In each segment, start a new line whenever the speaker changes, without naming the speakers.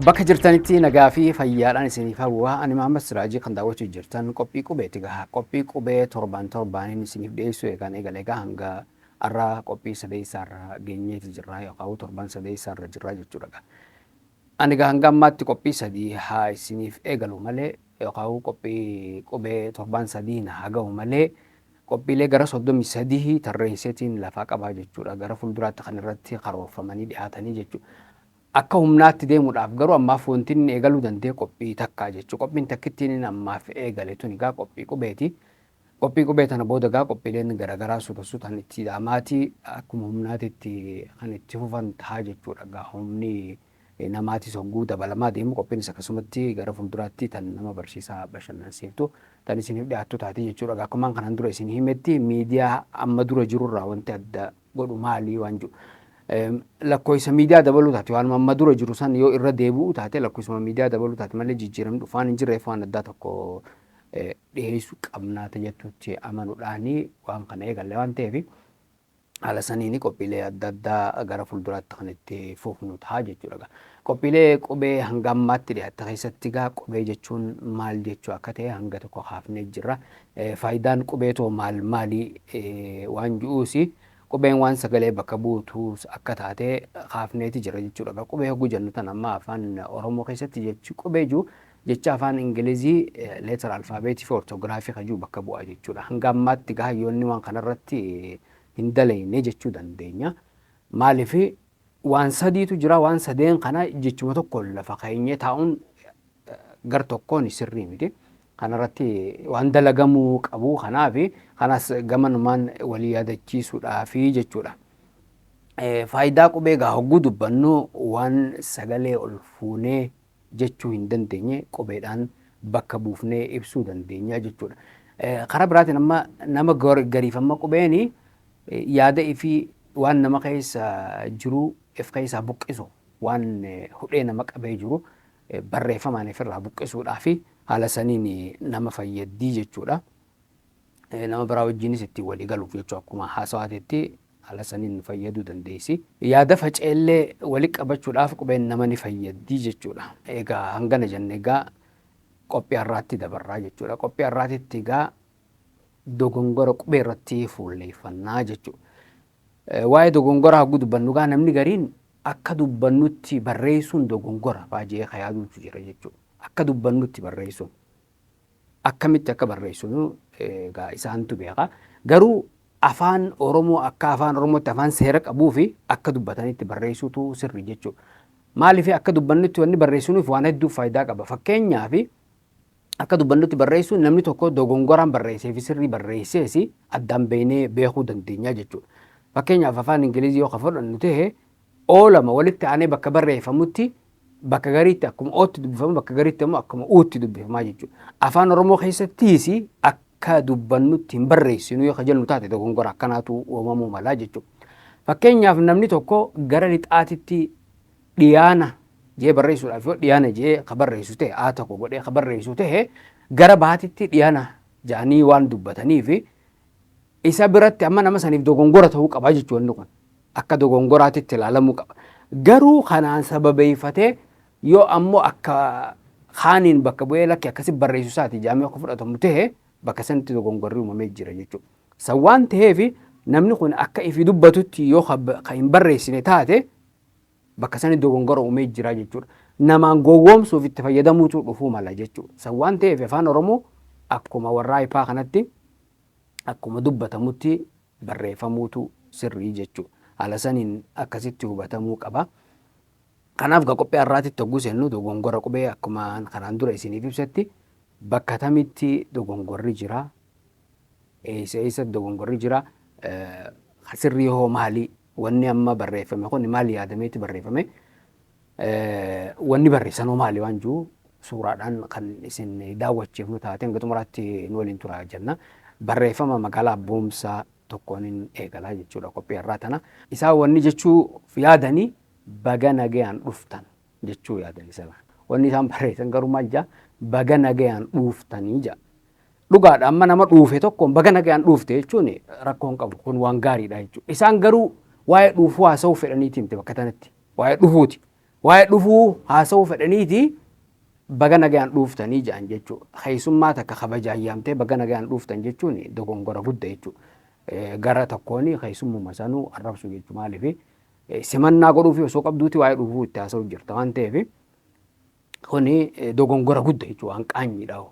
Bakka jirtanitti nagaa fi fayyaadhaan isiniif hawwaa. Ani Mahammad Siraajii kan daawwachaa jirtan qophii qubeeti gahaa. Qophii qubee torbaaniin isiniif dhiyeessu eegaa hanga har'a qophii sadeessaarra geenyeeti jirra yookaan torban sadeessaarra jirra jechuudha. Ani hanga ammaatti qophii sadii haa isiniif eegalu malee yookaan qophii qubee torban sadii haa ga'u malee qophiilee gara 33 tarreesseetiin lafaa qabaa jechuudha. Gara fuulduraatti kan irratti karoorfamanii dhiyaatanii jechuudha. Akka humnaatti deemuudhaaf garuu ammaaf wanti inni eegaluu danda'e qophii takkaa jechuudha. Qophiin takkittiin ammaaf eegale tuni egaa qophii qubeeti. Qophii qubee tana booda egaa qophiileen garaagaraa suutan itti dhaamaatii akkuma humnaatitti kan itti fufan ta'a jechuudha. Egaa humni namaatis hogguu dabalamaa deemu qophiinis akkasumatti gara fuulduraatti tan nama barsiisaa bashannansiiftu tan isiniif dhiyaattu taati jechuudha. Egaa akkuma kanaan dura isin himetti miidiyaa amma dura jirurraa wanti adda godhu maali waan jiru. Lakkoofsa miidiyaa dabaluu taate waan amma dura jiru san yoo irra deebi'u taate lakkoofsa miidiyaa dabaluu taate malee jijjiiramni dhufaan hin jirreef waan addaa tokko dhiyeessuu qabnaa jettuutti amanuudhaanii waan kana eegalle waan ta'eef haala saniin qophiilee adda addaa gara fuulduraatti kan itti fufnu ta'a jechuudha. Qophiilee qubee hanga ammaatti dhiyaatte keessatti egaa qubee jechuun maal jechuu akka ta'e hanga tokko haafnee jirra. Faayidaan qubeetoo maalii waan jiruusi. Qubeen waan sagalee bakka buutu akka taate haafneeti jira jechuudha. Qubee hogguu jennu tan amma afaan Oromoo keessatti jechi qubee jiru jecha afaan Ingilizii leetar alfaabeetii fi ortoogiraafii kan jiru bakka bu'a jechuudha. Hanga ammaatti hayyoonni waan kanarratti hin dalagne jechuu dandeenya. Maaliif waan sadiitu jira waan sadeen kana jechuma tokko lafa keenyee taa'uun gar tokkoon sirrii miti. Kanarratti waan dalagamuu qabu kanaaf kanas gamanumaan walii yaadachiisuudhaafi jechuudha. Faayidaa qubee egaa hogguu dubbannu waan sagalee ol fuunee jechuu hin dandeenye qubeedhaan bakka buufnee ibsuu dandeenya jechuudha. Karaa biraatiin amma nama gariifamma qubeeni yaada fi waan nama keessa jiru if keessaa buqqisu waan hudhee nama qabee jiru barreeffamaan ofirraa buqqisuudhaafi haala saniin nama fayyaddii jechuudha. Nama biraa wajjinis ittiin walii galuuf jechuudha akkuma haasawaatitti haala saniin fayyaduu dandeessi. Yaada faca'ellee walii qabachuudhaaf qubeen nama ni fayyaddii jechuudha. Egaa hangana jenne egaa qophii har'aatti dabarraa jechuudha. Qophii har'aatitti egaa dogongora qubee irratti fuulleeffannaa jechuudha. Waa'ee dogongora hogguu dubbannu egaa namni gariin akka dubbannutti barreessuun dogongora baay'ee yaaduutu jira jechuudha. Akka dubbannutti barreessuun akkamitti akka barreessinu egaa isaantu beeka. Garuu afaan Oromoo akka afaan Oromootti afaan seera qabuu fi akka dubbatanitti barreessuutu sirri jechuudha. Maaliif akka dubbannutti wanni barreessinuuf waan hedduu faayidaa qaba. Fakkeenyaaf akka dubbannutti barreessuun namni tokko dogongoraan barreessee fi sirrii barreessees addaan beeknee beekuu dandeenya jechuudha. Fakkeenyaaf afaan Ingilizii yoo fudhannu ta'e oolama walitti aanee bakka barreeffamutti bakka gariitti akkuma ootti dubbifamu bakka gariitti immoo akkuma uutti dubbifamaa jechuudha. Afaan Oromoo keessattiis akka dubbannutti hin barreessinu yoo jennu taate dogongora akkanaatu uumamuu malaa jechuudha. Fakkeenyaaf namni tokko gara lixaatitti dhiyaana jee barreessuudhaaf yoo dhiyaana jee ka barreessu ta'e haa tokko godhee ka barreessu ta'e gara baatitti dhiyaana jedhanii waan dubbataniif isa biratti amma nama saniif dogongora ta'uu qaba jechuudha kun akka dogongoraatitti ilaalamuu qaba. Garuu kanaan sababeeffatee yoo ammoo akka haaniin bakka bu'ee lakkee akkasitti barreessu isaati jaamee akka fudhatamu ta'e bakka sanatti dogongorri uumamee jira jechuudha. San waan ta'eef namni kun akka ifi dubbatutti yoo kan hin barreessine taate bakka sanatti dogongora uumee jira jechuudha. Namaan gowwoomsuuf itti fayyadamuutu dhufuu mala jechuudha. San waan ta'eef afaan Oromoo akkuma warraa ifaa kanatti akkuma dubbatamutti barreeffamuutu sirrii jechuudha. Haala saniin akkasitti hubatamuu qaba. Kanaaf qophii har'aatitti hogguu seennu dogongora qubee akkuma kanaan dura isiniif ibsetti bakka tamitti dogongorri jira. Eessa dogongorri jira. Sirrii hoo maali? Wanni amma barreeffame kun maali yaadameetti barreeffame? Wanni barreessanoo maali waan jiru suuraadhaan kan isin daawwachiifnu taate hanga xumuraatti nu waliin turaa jenna. Barreeffama magaalaa Boomsaa tokkoon eegalaa jechuudha qophii har'aa tana. Isaa wanni jechuu yaadanii baga nagayaan dhuftan jechuu yaadanii sana. Wanni isaan barreessan garuu maal jaa baga nagayaan dhuftanii jaa. Dhugaadha amma nama dhuufe tokkoon baga nagayaan dhufte jechuun rakkoon qabu kun waan gaariidha jechuudha. Isaan garuu waa'ee dhuufuu haasa'uu fedhaniiti miti bakka tanatti waa'ee dhufuuti. waa'ee dhufuu haasa'uu fedhaniiti baga nagaan dhuuftanii jedhan jechuudha. Keessummaa takka kabajaa yaamtee baga nagaan dhuuftan jechuun dogongora guddaa jechuudha. Gara tokkoon keessummuma sanuu arrabsu jechuudha. Maaliif simannaa godhuufi osoo qabduuti waa'ee dhufuu itti haasa'u jirta waan ta'eef kuni dogongora guddaa jechuudha. Hanqaanyiidha.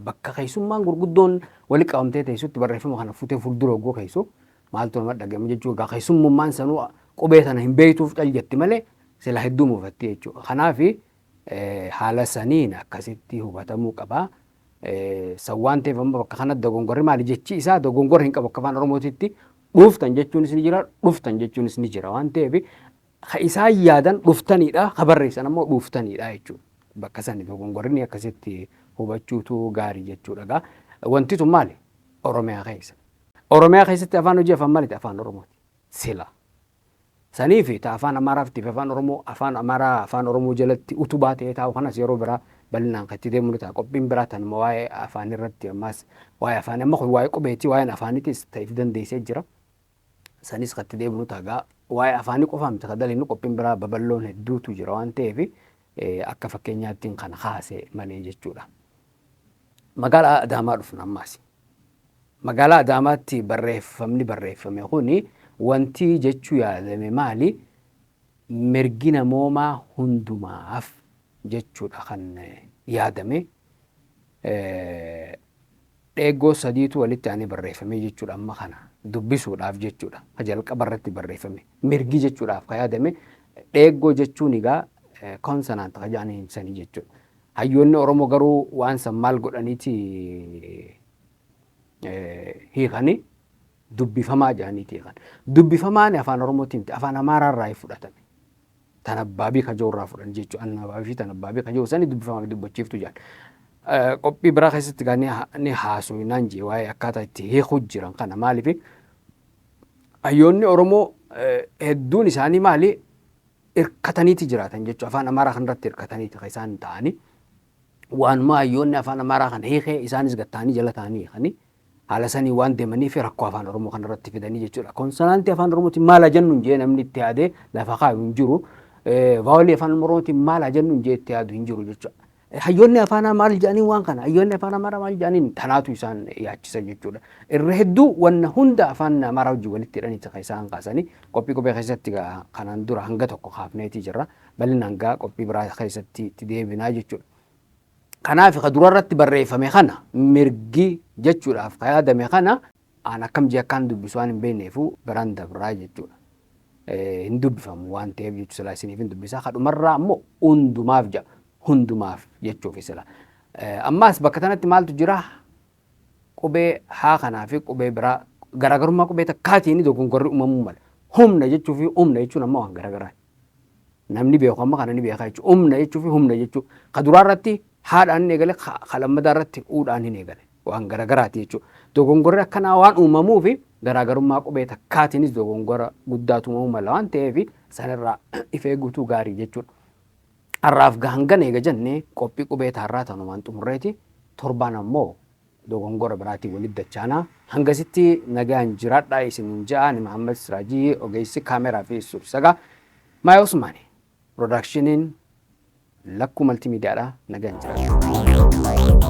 Bakka keessummaan gurguddoon wali qabamtee teessutti barreeffama kana fuutee fuuldura oggoo keessu maaltu nama dhagahama jechuudha. Keessummummaan sanuu qubee sana hin beektuuf caljetti malee sila hedduu muufatti jechuudha. Kanaaf haala saniin akkasitti hubatamuu qaba. San waan ta'eef amma bakka kanatti dogongorri maali jechi isaa dogongorri hin qabu akka afaan Oromootitti dhuftan jechuunis ni jira dhuftan jechuunis ni jira waan ta'eef isaan yaadan dhuftanidha ka barreessan ammoo dhuuftanidha jechuudha. Bakka sani dogongorri akkasitti hubachuutu gaarii jechuudha. Wanti tun maali? Oromiyaa keessa. Oromiyaa keessatti afaan hojii afaan maaliiti? Afaan Oromooti. Sila. Saniifi afaan Amaaraaf tiif afaan Oromoo afaan Amaaraa afaan Oromoo jalatti utubaa ta'ee taa'u kanas yeroo biraa bal'inaan kan itti deemnu ta'a. Qophiin biraa tan waa'ee afaan irratti ammas waa'ee afaan amma waa'ee qubeetii waa'een afaanitis ta'eef dandeessee jira. Sanis kan itti deemnu ta'a. Waa'ee afaanii qofaa miti kan dalinu qophiin biraa babal'oon hedduutu jira waan ta'eef akka fakkeenyaatti kana kaase malee jechuudha. Magaalaa Adaamaa dhufna ammaas. Magaalaa Adaamaatti barreeffamni barreeffame kuni wanti jechuu yaadame maali? Mirgi namoomaa hundumaaf jechuudha kan yaadame. Dheegoo sadiitu walitti aanee barreeffame jechuudha amma kana dubbisuudhaaf jechuudha. Jalqaba irratti barreeffame mirgi jechuudhaaf kan yaadame. Dheegoo jechuun egaa konsonant kajaanii sanii jechuudha. Hayyoonni Oromoo garuu waan san maal godhaniiti hiikani dubbifamaa jedhaniiti hiikan. Dubbifamaan afaan Oromootiin afaan Amaaraarraa fudhatame. Tanabbaabii kajoorraa fudhan jechuudha. Annabbaabii fi tanabbaabii kajoo sanii dubbifamaa dubbachiiftu jedhan. Qophii biraa keessatti ni haasofnaan jee waa'ee akkaataa itti hiikuu jiran kana maaliif hayyoonni Oromoo hedduun isaanii maali irkataniiti jiraatan jechuudha. Afaan Amaaraa kanarratti irkataniiti kan isaan ta'anii waanuma hayyoonni afaan Amaaraa kan hiikee isaanis gattaanii jala ta'anii hiikanii haala sanii waan deemaniif rakkoo afaan Oromoo kanarratti fidanii jechuudha. Konsonantii afaan Oromootiin maala jennuun jee namni itti yaadee lafa kaayu hin jiru. Vaawolii afaan Oromootiin maala jennuun jee itti yaadu hin jiru jechuudha. Hayyoonni afaan maal jedhanii waan kana hayyoonni afaan Amaaraa maal jedhanii tanaatu isaan yaachisa jechuudha. Irra hedduu wanna hunda afaan Amaaraa wajjin walitti hidhanii kan isaan kaasanii qophii qubee keessatti kanaan dura hanga tokko kaafneetii jirra. Bal'inaan hanga qophii biraa keessatti itti deebinaa jechuudha. Kanaaf ka durarratti barreeffame kana mirgi jechuudhaaf ka yaadame kana aan akkam jee akkaan dubbisu waan hin beekneefu biraan dabraa jechuudha. Hin dubbifamu waan ta'eef jechuudha silaa isiniif hin dubbisaa. Kadhumarraa ammoo hundumaaf jedha. Hundumaaf jechuuf isla. Ammaas bakka tanatti maaltu jira? Qubee haa kanaa fi qubee biraa garaagarummaa qubee takkaatiin dogongorri uumamuu mala. Humna jechuu fi humna jechuun ammoo waan garaagaraa. Namni beeku amma kana ni beekaa jechuudha. Humna jechuu fi humna jechuu. Ka duraarratti haadhaan hin eegale ka lammadaaratti uudhaan hin eegale. Waan garaagaraati jechuudha. Dogongorri akkanaa waan uumamuu fi garaagarummaa qubee takkaatiinis dogongora guddaatu uumamuu mala waan ta'eef sanirraa of eeguutu gaarii jechuudha. Har'aaf gahangan eega jennee qophii qubee taarraa tanumaan xumurreeti torbaan ammoo dogongora biraatiin walitti dachaanaa hangasitti nagaan jiraadhaa isin ja'a ni Muhammad Siraajii ogeessi kaameraa fi suur-sagaa Maayii Usmaani Production lakkuu maltiimiidiyaadhaa nagaan jiraadhaa.